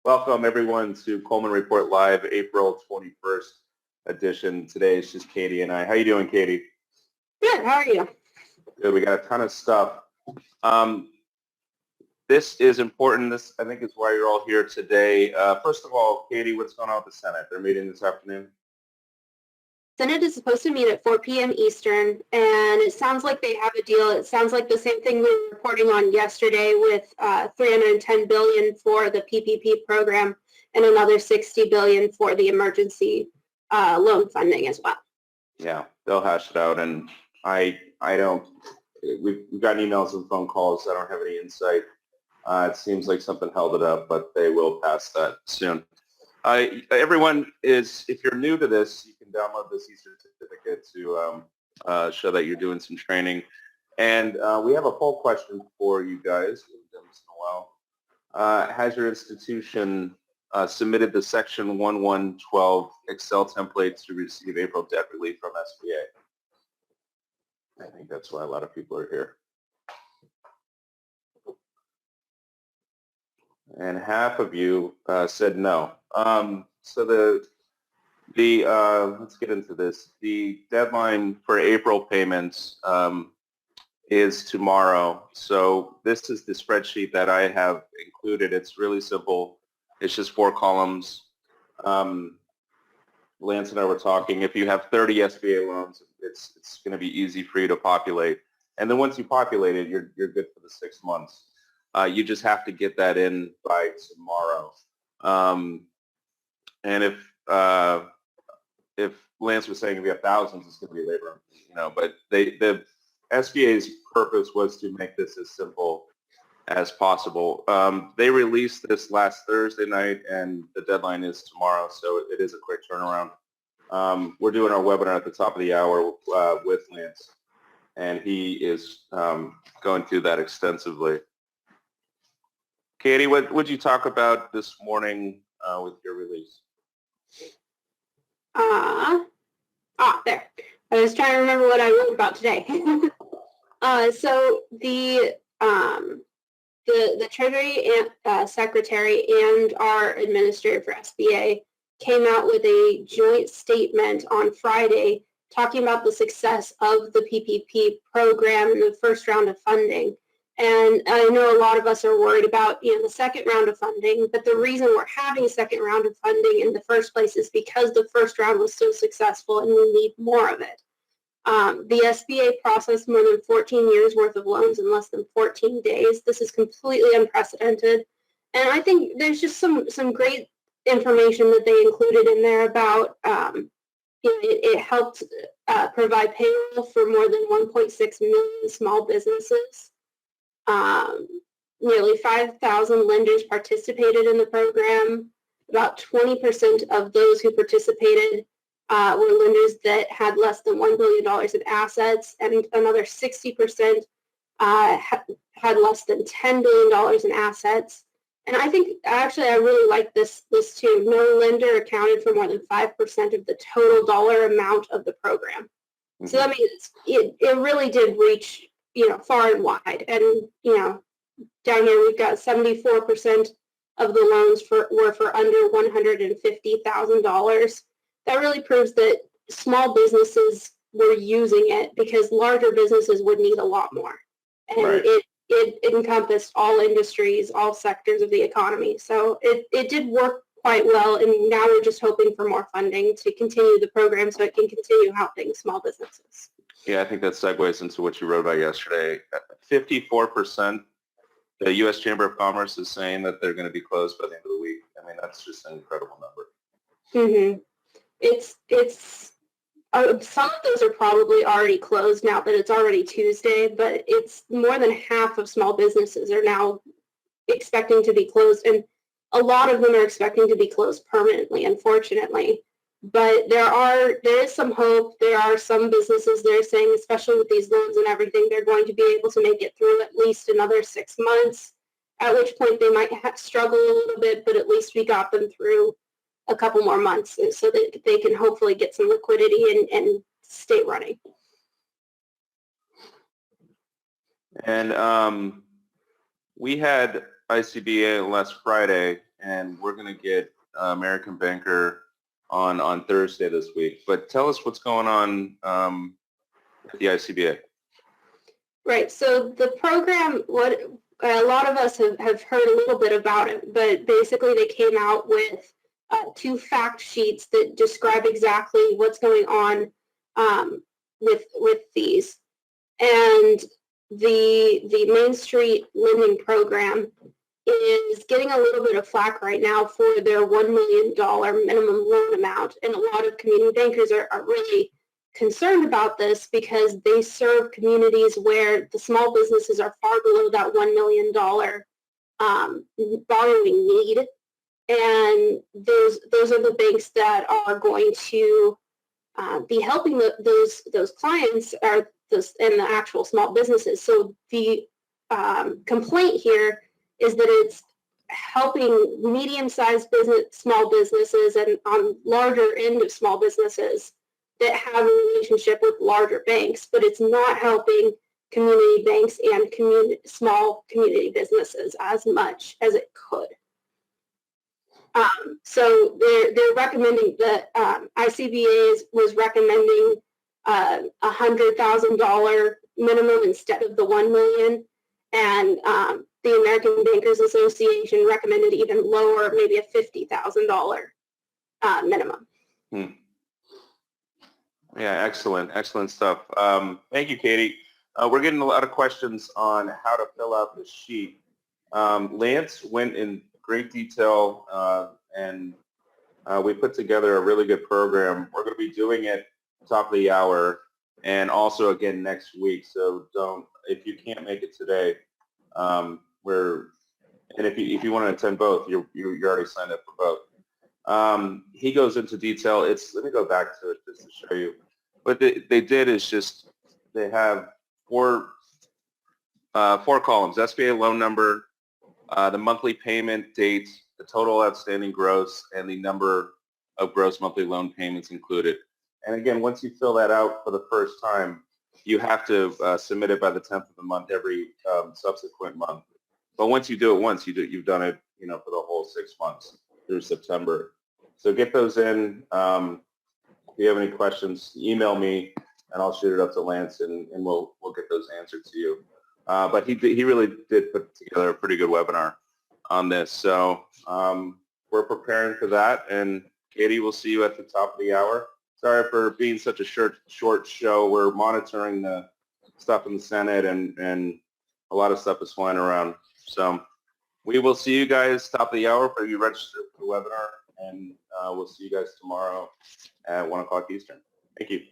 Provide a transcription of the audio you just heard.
Welcome everyone to Coleman Report Live, April 21st edition. Today it's just Katie and I. How you doing, Katie? Good. How are you? Good. We got a ton of stuff. This is important. This, I think, is why you're all here today. First of all, Katie, what's going on with the Senate? They're meeting this afternoon. Senate is supposed to meet at 4 p.m. Eastern, and it sounds like they have a deal. It sounds like the same thing we were reporting on yesterday with $310 billion for the PPP program and another $60 billion for the emergency loan funding as well. Yeah, they'll hash it out, and I don't. We've gotten emails and phone calls. I don't have any insight. It seems like something held it up, but they will pass that soon. Everyone is, if you're new to this, you can download this e-certificate to show that you're doing some training. And we have a poll question for you guys. We haven't done this in a while. Has your institution submitted the Section 1112 Excel template to receive April debt relief from SBA? I think that's why a lot of people are here. And half of you said no. So let's get into this. The deadline for April payments is tomorrow. So this is the spreadsheet that I have included. It's really simple. It's just 4 columns. Lance and I were talking. If you have 30 SBA loans, it's going to be easy for you to populate. And then once you populate it, you're good for the 6 months. You just have to get that in by tomorrow. And if Lance was saying if you have thousands, it's going to be labor, But the SBA's purpose was to make this as simple as possible. They released this last Thursday night, and the deadline is tomorrow, so it is a quick turnaround. We're doing our webinar at the top of the hour with Lance, and he is going through that extensively. Katie, what would you talk about this morning with your release? There. I was trying to remember what I wrote about today. So the Treasury Secretary and our administrator for SBA came out with a joint statement on Friday talking about the success of the PPP program and the first round of funding. And I know a lot of us are worried about, the second round of funding, but the reason we're having a second round of funding in the first place is because the first round was so successful and we need more of it. The SBA processed more than 14 years worth of loans in less than 14 days. This is completely unprecedented. And I think there's just some great information that they included in there about, it helped provide payroll for more than 1.6 million small businesses. Nearly 5,000 lenders participated in the program. About 20% of those who participated were lenders that had less than $1 billion in assets, and another 60% had less than $10 billion in assets. And I think, actually, I really like this too. No lender accounted for more than 5% of the total dollar amount of the program. Mm-hmm. So that means it really did reach far and wide. And, down here we've got 74% of the loans were for under $150,000. That really proves that small businesses were using it because larger businesses would need a lot more. And right. It encompassed all industries, all sectors of the economy. So it did work quite well, and now we're just hoping for more funding to continue the program so it can continue helping small businesses. Yeah, I think that segues into what you wrote about yesterday. 54%, the U.S. Chamber of Commerce is saying that they're going to be closed by the end of the week. I mean, that's just an incredible number. Mm-hmm. It's some of those are probably already closed now that it's already Tuesday, but it's more than half of small businesses are now expecting to be closed, and a lot of them are expecting to be closed permanently, unfortunately. But there is some hope. There are some businesses that are saying, especially with these loans and everything, they're going to be able to make it through at least another 6 months, at which point they might struggle a little bit, but at least we got them through a couple more months so that they can hopefully get some liquidity and stay running. And we had ICBA last Friday, and we're going to get American Banker on Thursday this week. But tell us what's going on with the ICBA. Right. So the program, what a lot of us have heard a little bit about it, but basically they came out with 2 fact sheets that describe exactly what's going on with these. And the Main Street lending program is getting a little bit of flack right now for their $1 million minimum loan amount. And a lot of community bankers are really concerned about this because they serve communities where the small businesses are far below that $1 million borrowing need. And those are the banks that are going to be helping those clients and the actual small businesses. So the complaint here is that it's helping medium-sized small businesses and on larger end of small businesses that have a relationship with larger banks, but it's not helping community banks and small community businesses as much as it could. So they're recommending that ICBA was recommending $100,000 minimum instead of the $1 million, and the American Bankers Association recommended even lower, maybe a $50,000 minimum. Yeah, excellent stuff. Thank you, Katie. We're getting a lot of questions on how to fill out the sheet. Lance went in great detail, and we put together a really good program. We're going to be doing it top of the hour and also again next week. So if you can't make it today, if you want to attend both, you're already signed up for both. He goes into detail. Let me go back to it just to show you. What they did is just they have four columns: SBA loan number, the monthly payment date, the total outstanding gross, and the number of gross monthly loan payments included. And again, once you fill that out for the first time, you have to submit it by the 10th of the month every subsequent month. But once you do it once, you've done it, for the whole 6 months through September. So get those in. If you have any questions, email me, and I'll shoot it up to Lance, and we'll get those answered to you. But he really did put together a pretty good webinar on this. So we're preparing for that, and Katie, we'll see you at the top of the hour. Sorry for being such a short show. We're monitoring the stuff in the Senate, and a lot of stuff is flying around. So we will see you guys top of the hour for you register for the webinar, and we'll see you guys tomorrow at 1 o'clock Eastern. Thank you.